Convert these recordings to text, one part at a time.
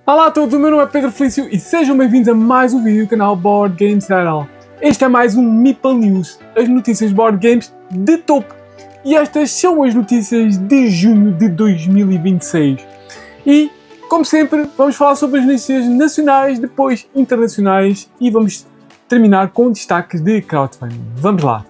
Olá a todos, o meu nome é Pedro Felício e sejam bem-vindos a mais um vídeo do canal Board Games Channel. Este é mais um Meeple News, as notícias de board games de topo. E estas são as notícias de junho de 2026. E, como sempre, vamos falar sobre as notícias nacionais, depois internacionais e vamos terminar com destaques de crowdfunding. Vamos lá!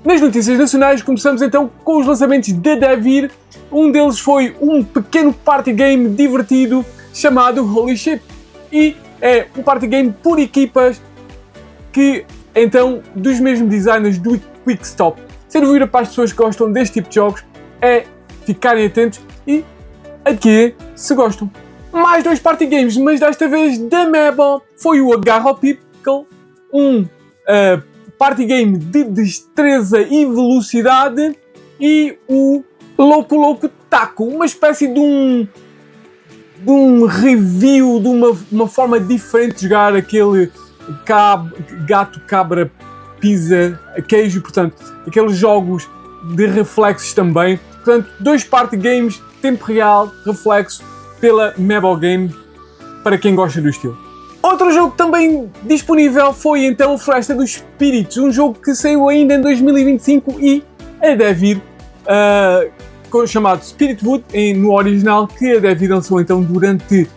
Nas notícias nacionais começamos então com os lançamentos de Devir. Um deles foi um pequeno party game divertido chamado Holy Ship. E é um party game por equipas que, então, dos mesmos designers do Quickstop. Sem dúvida, para as pessoas que gostam deste tipo de jogos, é ficarem atentos e adquirirem se gostam. Mais dois party games, mas desta vez da Mabel, foi o Agarra ao Pickle, um party game de destreza e velocidade, e o Louco Louco Taco, uma espécie de um review, de uma forma diferente de jogar aquele gato, cabra, pizza, queijo, portanto, aqueles jogos de reflexos também. Portanto, dois party games, tempo real, reflexo, pela Mabel Game, para quem gosta do estilo. Outro jogo também disponível foi então Floresta dos Espíritos, um jogo que saiu ainda em 2025 e a Devir, chamado Spirit Wood no original, que a Devir lançou então durante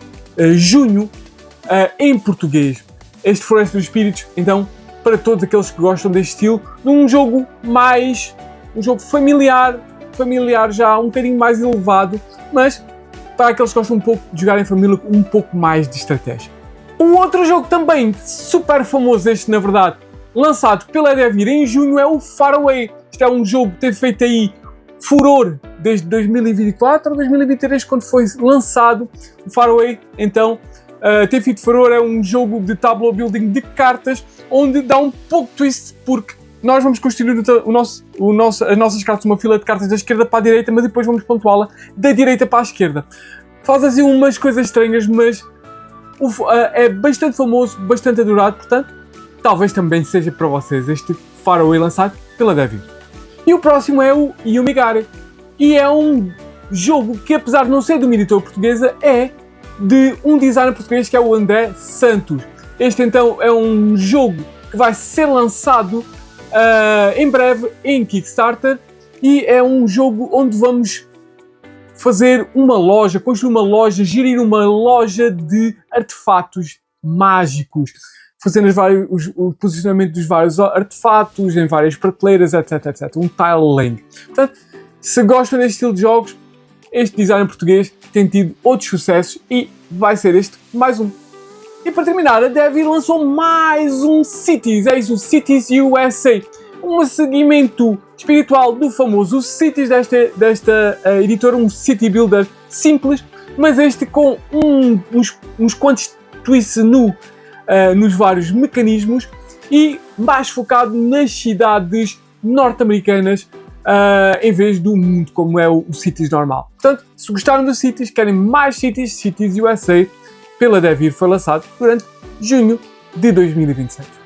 junho em português. Este Floresta dos Espíritos, então, para todos aqueles que gostam deste estilo, de um jogo familiar já um bocadinho mais elevado, mas para aqueles que gostam um pouco de jogar em família, um pouco mais de estratégia. Um outro jogo também super famoso, este na verdade, lançado pela Devir em junho, é o Faraway. Este é um jogo que teve feito aí furor desde 2024 ou 2023, quando foi lançado. O Faraway, então, teve feito furor. É um jogo de tableau building de cartas, onde dá um pouco twist, porque nós vamos construir as nossas cartas, uma fila de cartas da esquerda para a direita, mas depois vamos pontuá-la da direita para a esquerda. Faz assim umas coisas estranhas, mas é bastante famoso, bastante adorado, portanto, talvez também seja para vocês este Faraway lançado pela Devir. E o próximo é o Yumigari, e é um jogo que, apesar de não ser de uma editora portuguesa, é de um designer português que é o André Santos. Este então é um jogo que vai ser lançado em breve em Kickstarter, e é um jogo onde vamos fazer uma loja, construir uma loja, gerir uma loja de artefatos mágicos, fazendo o posicionamento dos vários artefatos em várias prateleiras, etc, etc. Um tile laying. Portanto, se gostam deste estilo de jogos, este design português tem tido outros sucessos e vai ser este mais um. E para terminar, a Devir lançou mais um Cities, é isso, o Cities USA. Um seguimento espiritual do famoso Cities desta editora, um city builder simples, mas este com uns quantos twists nos vários mecanismos e mais focado nas cidades norte-americanas em vez do mundo como é o Cities normal. Portanto, se gostaram dos Cities, querem mais Cities USA, pela Devir foi lançado durante junho de 2026.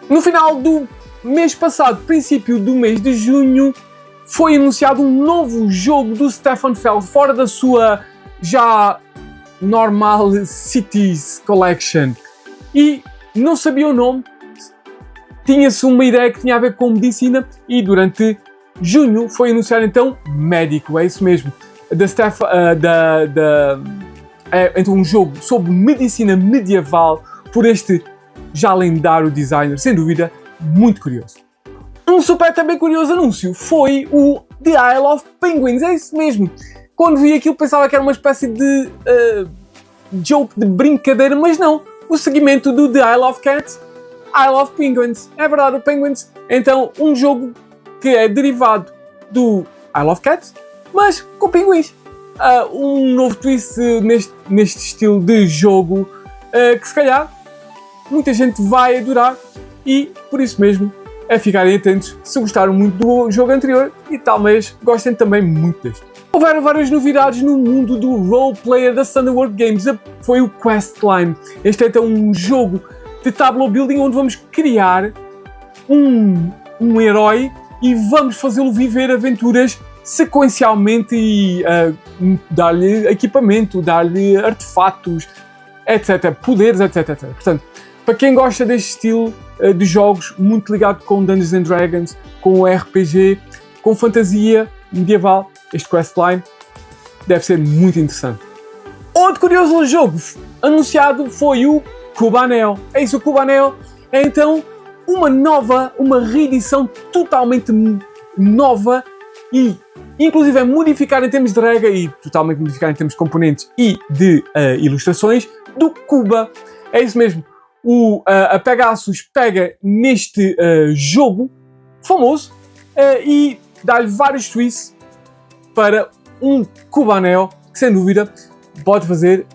No final do mês passado, princípio do mês de junho, foi anunciado um novo jogo do Stefan Feld, fora da sua já normal Cities Collection. E não sabia o nome, tinha-se uma ideia que tinha a ver com medicina, e durante junho foi anunciado então Médico, é isso mesmo. Então um jogo sobre medicina medieval por este já lendário designer, sem dúvida, muito curioso. Um super também curioso anúncio foi o The Isle of Penguins, é isso mesmo. Quando vi aquilo pensava que era uma espécie de joke, de brincadeira, mas não. O seguimento do The Isle of Cats, Isle of Penguins. É verdade, o Penguins. Então, um jogo que é derivado do Isle of Cats, mas com pinguins. Um novo twist neste estilo de jogo que se calhar muita gente vai adorar, e por isso mesmo é ficarem atentos se gostaram muito do jogo anterior e talvez gostem também muito deste. Houveram várias novidades no mundo do roleplayer da Thunderworld Games. Foi o Questline. Este é então um jogo de tableau building onde vamos criar um herói e vamos fazê-lo viver aventuras sequencialmente e dar-lhe equipamento, dar-lhe artefatos, etc. Poderes, etc. Portanto, para quem gosta deste estilo de jogos, muito ligado com Dungeons and Dragons, com RPG, com fantasia medieval, este questline deve ser muito interessante. Outro curioso jogo anunciado foi o Cubaneo. É isso, o Cubaneo é então uma reedição totalmente nova e inclusive é modificar em termos de regra e totalmente modificar em termos de componentes e de ilustrações do Cuba. É isso mesmo. A Pegasus pega neste jogo famoso e dá-lhe vários twists para um Cubaneo que, sem dúvida, pode fazer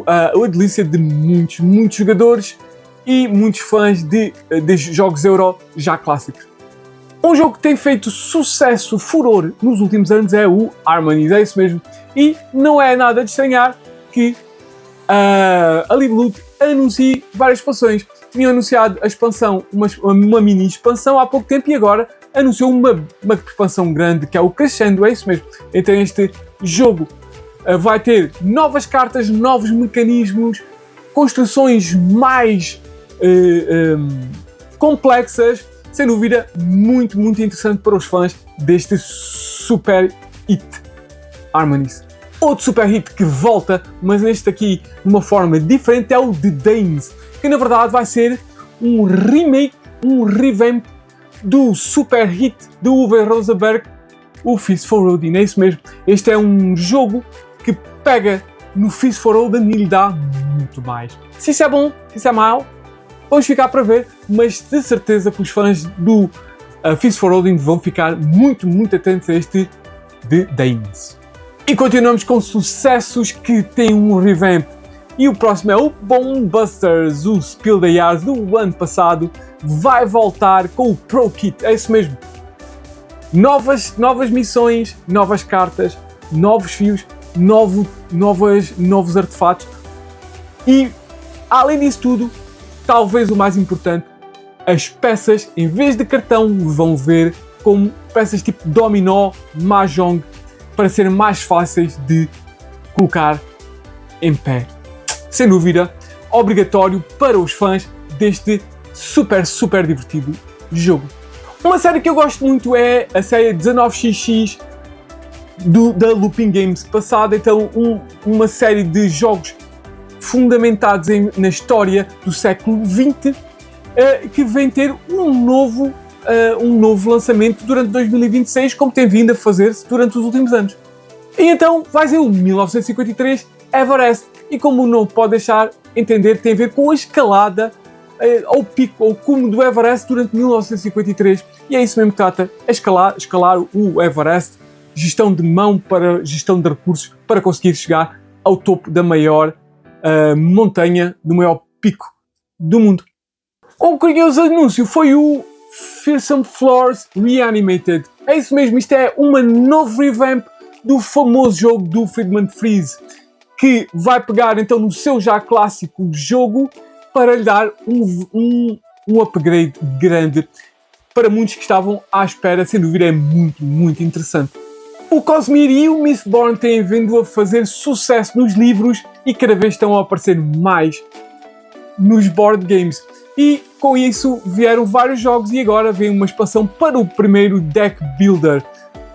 a delícia de muitos jogadores e muitos fãs de jogos Euro já clássicos. Um jogo que tem feito sucesso, furor nos últimos anos é o Harmonies, é isso mesmo. E não é nada de estranhar que a Live Loot anuncie várias expansões. Tinham anunciado a expansão, uma mini expansão há pouco tempo e agora anunciou uma expansão grande que é o Crescendo, é isso mesmo. Então este jogo vai ter novas cartas, novos mecanismos, construções mais complexas, sem dúvida muito interessante para os fãs deste super hit Harmonies. Outro super hit que volta, mas neste aqui de uma forma diferente, é o The Danes, que na verdade vai ser um remake, um revamp do super hit do Uwe Rosenberg, o Fist for Odin. É isso mesmo. Este é um jogo que pega no Fist for Odin e lhe dá muito mais. Se isso é bom, se isso é mau, vamos ficar para ver, mas de certeza que os fãs do Fist for Odin vão ficar muito atentos a este The Danes. E continuamos com sucessos que têm um revamp. E o próximo é o Bonebusters, o Spiel des Jahres do ano passado. Vai voltar com o Pro Kit, é isso mesmo. Novas missões, novas cartas, novos fios, novos artefatos. E, além disso tudo, talvez o mais importante, as peças, em vez de cartão, vão ver como peças tipo dominó, mahjong, para serem mais fáceis de colocar em pé. Sem dúvida, obrigatório para os fãs deste super divertido jogo. Uma série que eu gosto muito é a série 19XX da Looping Games passada, então uma série de jogos fundamentados na história do século XX que vem ter um novo lançamento durante 2026, como tem vindo a fazer-se durante os últimos anos. E então vai ser o 1953 Everest, e como não pode deixar entender, tem a ver com a escalada ao pico, ao cume do Everest durante 1953, e é isso mesmo que trata, escalar o Everest, gestão de mão para gestão de recursos para conseguir chegar ao topo da maior montanha, do maior pico do mundo. Um curioso anúncio foi o Fearsome Floors Reanimated. É isso mesmo, isto é uma novo revamp do famoso jogo do Friedman Freeze, que vai pegar então no seu já clássico jogo para lhe dar um upgrade grande para muitos que estavam à espera. Sem dúvida é muito interessante. O Cosmere e o Mistborn têm vindo a fazer sucesso nos livros e cada vez estão a aparecer mais nos board games. E com isso vieram vários jogos e agora vem uma expansão para o primeiro deck builder,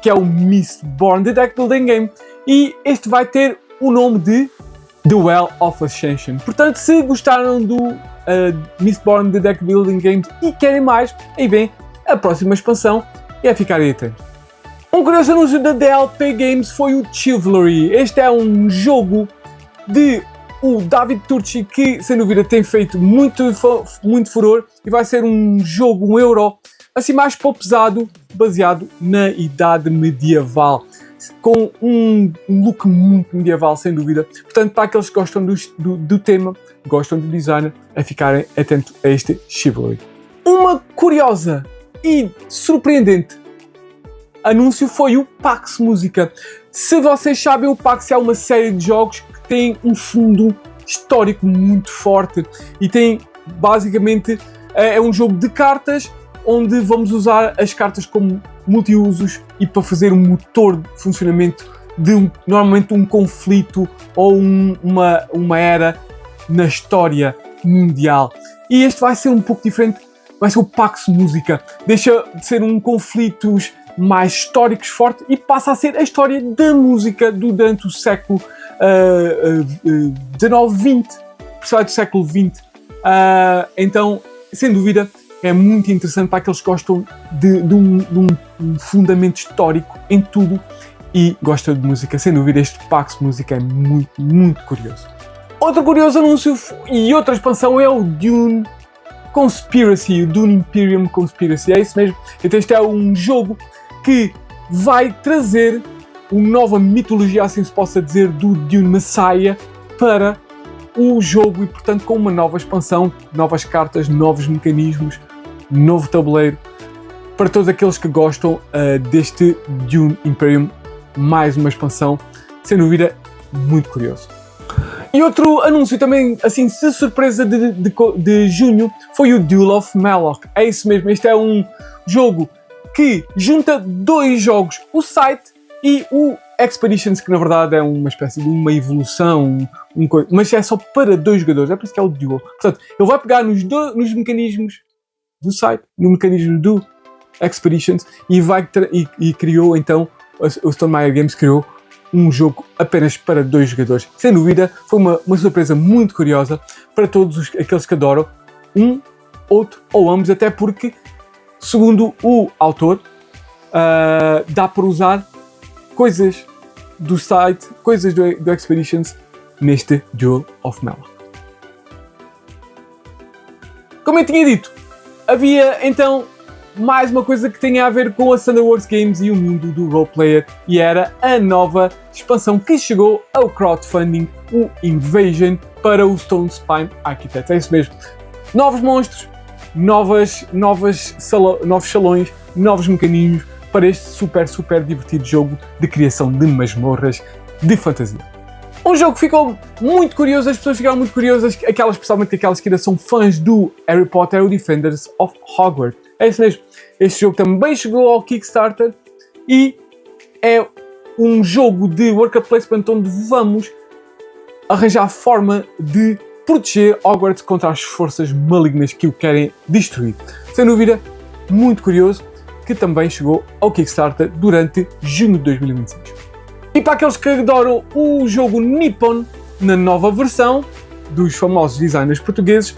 que é o Mistborn, The Deck Building Game. E este vai ter o nome de The Well of Ascension. Portanto, se gostaram do Mistborn, The Deck Building Game e querem mais, aí vem a próxima expansão e é ficarem atentos. Um curioso anúncio da DLP Games foi o Chivalry. Este é um jogo de o David Turchi, que sem dúvida tem feito muito furor, e vai ser um jogo, um euro, assim mais pesado, baseado na idade medieval, com um look muito medieval, sem dúvida. Portanto, para aqueles que gostam do tema, gostam do design, a ficarem atentos a este Chivalry. Uma curiosa e surpreendente anúncio foi o Pax Música. Se vocês sabem, o Pax é uma série de jogos que tem um fundo histórico muito forte e tem, basicamente, é um jogo de cartas onde vamos usar as cartas como multiusos e para fazer um motor de funcionamento de normalmente um conflito ou uma era na história mundial. E este vai ser um pouco diferente, vai ser o Pax Música. Deixa de ser um conflitos mais históricos forte e passa a ser a história da música durante o século XIX-XX, principalmente do século XX. Então, sem dúvida, é muito interessante para aqueles que gostam de um fundamento histórico em tudo e gostam de música. Sem dúvida, este Pax Música é muito, muito curioso. Outro curioso anúncio e outra expansão é o Dune Conspiracy, o Dune Imperium Conspiracy. É isso mesmo. Então este é um jogo que vai trazer uma nova mitologia, assim se possa dizer, do Dune Messiah para o jogo e, portanto, com uma nova expansão, novas cartas, novos mecanismos, novo tabuleiro, para todos aqueles que gostam deste Dune Imperium, mais uma expansão, sem dúvida, muito curioso. E outro anúncio também, assim, de surpresa de junho, foi o Duel of Moloch. É isso mesmo, este é um jogo que junta dois jogos, o Sight e o Expeditions, que na verdade é uma espécie de uma evolução, mas é só para dois jogadores, é por isso que é o Duel. Portanto, ele vai pegar nos mecanismos do Sight, no mecanismo do Expeditions e criou então, o Stonemaier Games criou um jogo apenas para dois jogadores. Sem dúvida, foi uma surpresa muito curiosa para todos aqueles que adoram um, outro ou ambos, até porque, segundo o autor, dá para usar coisas do site, coisas do Expeditions neste Duel of Moloch. Como eu tinha dito, havia então mais uma coisa que tinha a ver com a Thunderworks Games e o mundo do roleplayer, e era a nova expansão que chegou ao crowdfunding, o Invasion, para o Stone Spine Architects. É isso mesmo. Novos monstros, novos salões, novos mecanismos para este super divertido jogo de criação de masmorras de fantasia. Um jogo que ficou muito curioso, as pessoas ficaram muito curiosas, especialmente aquelas que ainda são fãs do Harry Potter, o Defenders of Hogwarts. É isso mesmo, este jogo também chegou ao Kickstarter e é um jogo de worker placement onde vamos arranjar forma de proteger Hogwarts contra as forças malignas que o querem destruir. Sem dúvida, muito curioso, que também chegou ao Kickstarter durante junho de 2026. E para aqueles que adoram o jogo Nippon na nova versão dos famosos designers portugueses,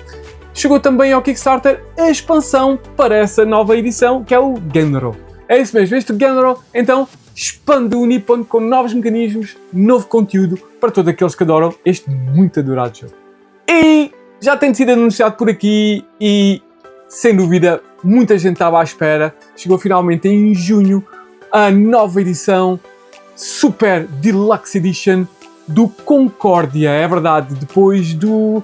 chegou também ao Kickstarter a expansão para essa nova edição, que é o Genro. É isso mesmo, este Genro, então, expande o Nippon com novos mecanismos, novo conteúdo para todos aqueles que adoram este muito adorado jogo. E já tem sido anunciado por aqui e, sem dúvida, muita gente estava à espera. Chegou finalmente em junho a nova edição Super Deluxe Edition do Concórdia. É verdade, depois do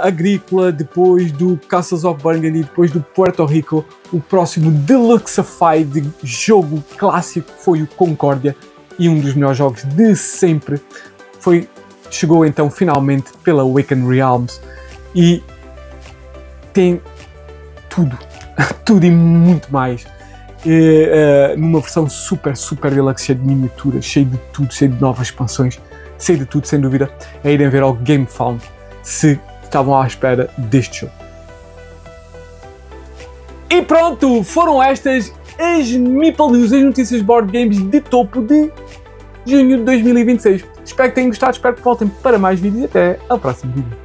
Agrícola, depois do Castles of Burgundy, depois do Puerto Rico, o próximo Deluxified jogo clássico foi o Concórdia, e um dos melhores jogos de sempre. Chegou então finalmente pela Awaken Realms e tem tudo e muito mais. Numa versão super deluxe, cheia de miniaturas, cheia de tudo, cheia de novas expansões, cheia de tudo, sem dúvida. É irem ver ao GameFound se estavam à espera deste jogo. E pronto, foram estas as Meeple News, as notícias board games de topo de junho de 2026. Espero que tenham gostado, espero que voltem para mais vídeos e até ao próximo vídeo.